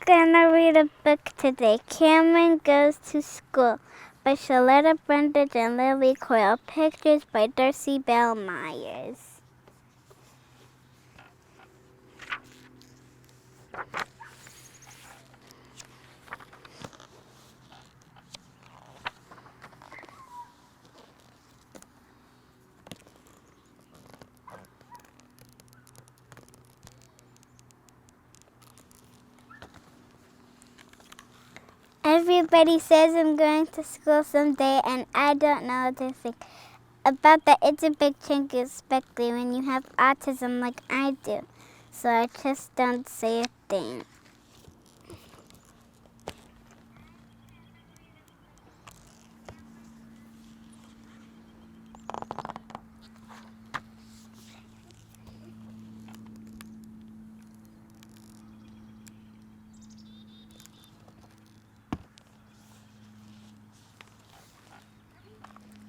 gonna read a book today. Cameron Goes to School by Shaletta Brundage and Lily Coyle. Pictures by Darcy Bell Myers. Everybody says I'm going to school someday, and I don't know what to think about that. It's a big change, especially when you have autism like I do. So I just don't say a thing.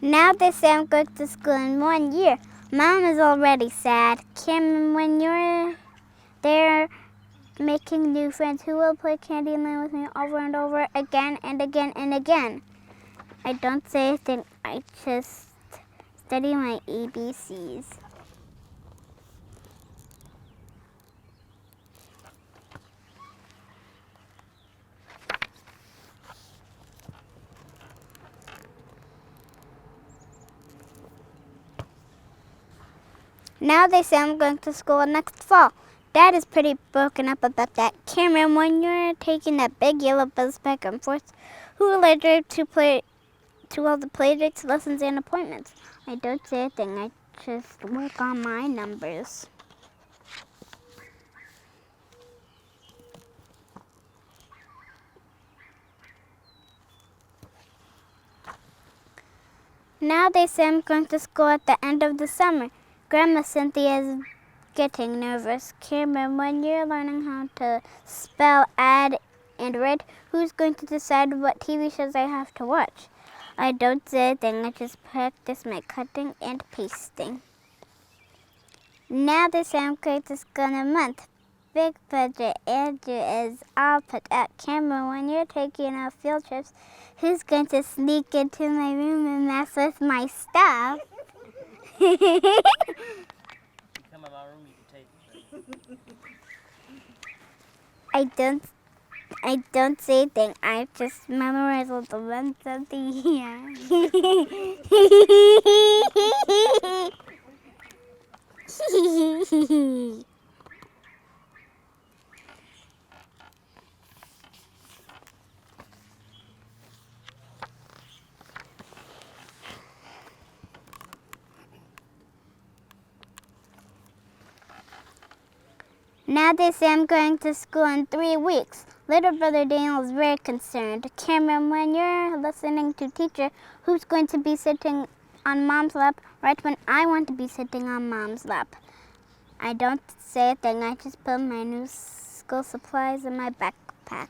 Now they say I'm going to school in 1 year. Mom is already sad. Cameron, when you're there making new friends, who will play Candyland with me over and over again and again and again? I don't say a thing. I just study my ABCs. Now they say I'm going to school next fall. Dad is pretty broken up about that. Cameron, when you're taking that big yellow bus back and forth, who will I drive to all the play dates, lessons, and appointments? I don't say a thing. I just work on my numbers. Now they say I'm going to school at the end of the summer. Grandma Cynthia is getting nervous. Cameron, when you're learning how to spell, add, and write, who's going to decide what TV shows I have to watch? I don't say a thing. I just practice my cutting and pasting. Now they say I'm going to school in a month. Big budget. Andrew is all put out. Cameron, when you're taking out field trips, who's going to sneak into my room and mess with my stuff? Come in my room, you can take it. I don't say a thing. I just memorize all the months of the year. Now they say I'm going to school in 3 weeks. Little brother Daniel is very concerned. Cameron, when you're listening to teacher, who's going to be sitting on mom's lap right when I want to be sitting on mom's lap? I don't say a thing. I just put my new school supplies in my backpack.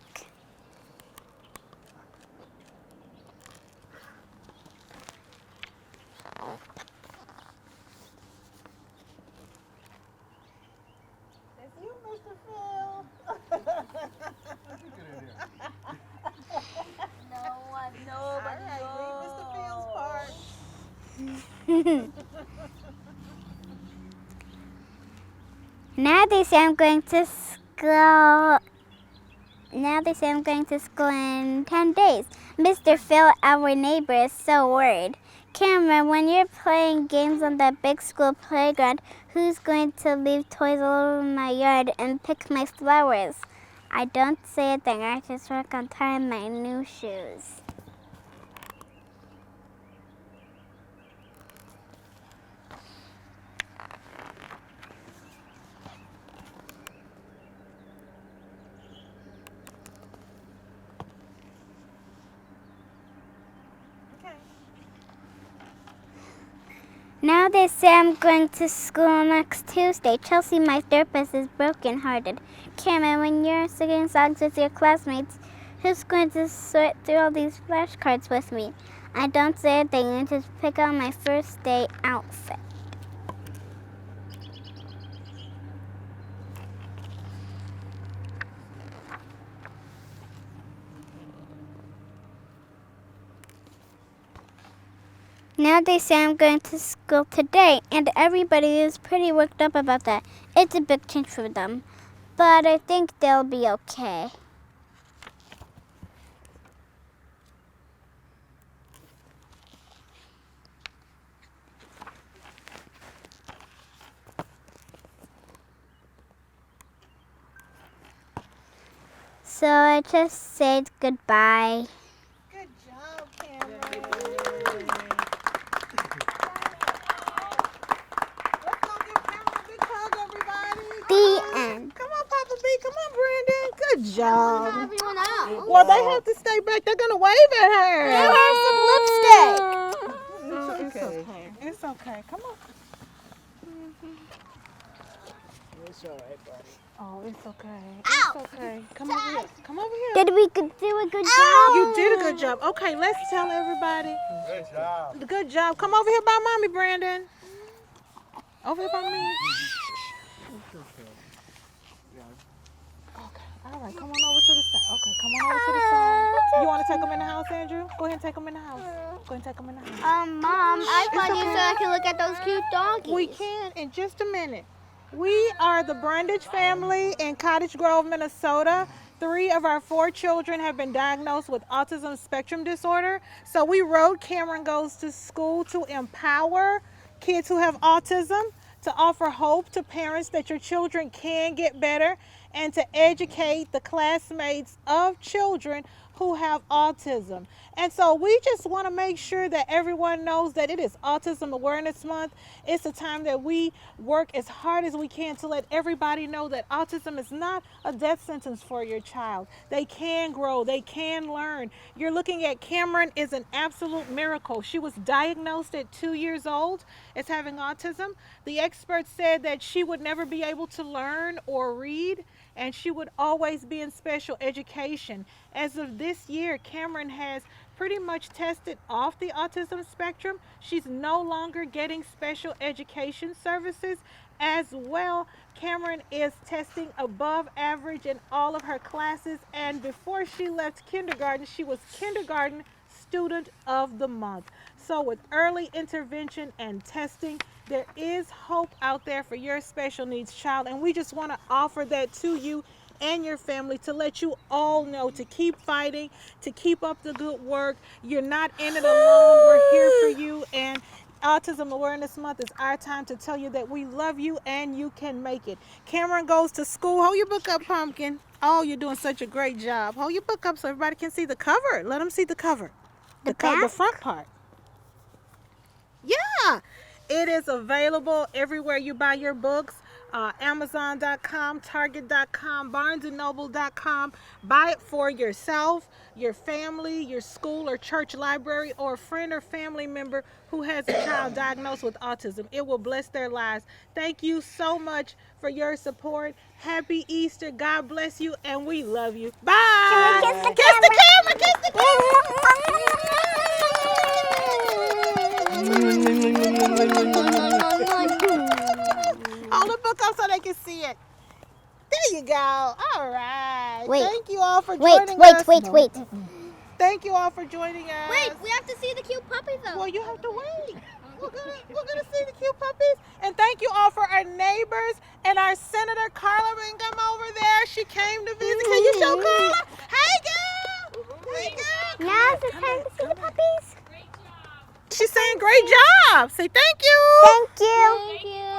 Now they say I'm going to school. Now they say I'm going to school in 10 days. Mr. Phil, our neighbor, is so worried. Cameron, when you're playing games on that big school playground, who's going to leave toys all over my yard and pick my flowers? I don't say a thing. I just work on tying my new shoes. Now they say I'm going to school next Tuesday. Chelsea, my therapist, is brokenhearted. Cameron, when you're singing songs with your classmates, who's going to sort through all these flashcards with me? I don't say a thing. I just pick out my first day outfit. Now they say I'm going to school today, and everybody is pretty worked up about that. It's a big change for them, but I think they'll be okay. So I just said goodbye. Good job, Cameron. Let's go give Cameron a big hug, everybody. The end. Come on, Papa B. Come on, Brandon. Good job. Everyone else. Well, they have to stay back. They're gonna wave at her. Give her some lipstick. It's okay. It's okay. Come on. It's all right, buddy. Oh, it's okay. Ow. It's okay. Come over here. Come over here. Did we do a good job? You did a good job. Okay, let's tell everybody. Good job. Good job. Come over here by mommy, Brandon. Over here by me. Okay. All right. Come on over to the side. Okay. Come on over to the side. You want to take them in the house, Andrew? Go ahead and take them in the house. Go ahead and take them in the house. Mom, I It's called you okay. so I can look at those cute donkeys. We can in just a minute. We are the Brundage family in Cottage Grove, Minnesota. 3 of our 4 children have been diagnosed with autism spectrum disorder. So we wrote Cameron Goes to School to empower kids who have autism, to offer hope to parents that your children can get better, and to educate the classmates of children who have autism. And so we just want to make sure that everyone knows that it is Autism Awareness Month. It's a time that we work as hard as we can to let everybody know that autism is not a death sentence for your child. They can grow, they can learn. You're looking at Cameron is an absolute miracle. She was diagnosed at 2 years old as having autism. The experts said that she would never be able to learn or read, and she would always be in special education. As of this year, Cameron has pretty much tested off the autism spectrum. She's no longer getting special education services. As well, Cameron is testing above average in all of her classes, and before she left kindergarten, she was kindergarten student of the month. So with early intervention and testing, there is hope out there for your special needs child, and we just want to offer that to you and your family to let you all know to keep fighting, to keep up the good work. You're not in it alone. We're here for you, and Autism Awareness Month is our time to tell you that we love you and you can make it. Cameron Goes to School. Hold your book up, Pumpkin. Oh, you're doing such a great job. Hold your book up so everybody can see the cover. Let them see the cover. The front part. Yeah. It is available everywhere you buy your books. Amazon.com, Target.com, BarnesandNoble.com. Buy it for yourself, your family, your school or church library, or a friend or family member who has a child diagnosed with autism. It will bless their lives. Thank you so much for your support. Happy Easter. God bless you, and we love you. Bye. Can we kiss the Kiss the camera. Kiss the Hold the book up so they can see it. There you go. All right. Wait. Thank you all for joining us. Wait. Thank you all for joining us. Wait, we have to see the cute puppy though. Well, you have to wait. We're gonna see the cute puppies. And thank you all for our neighbors and our Senator Carla Bingham over there. She came to visit. Can you show Carla? Hey girl. Hey girl. Now's the time to see the puppies. She's saying great job. Say thank you. Thank you.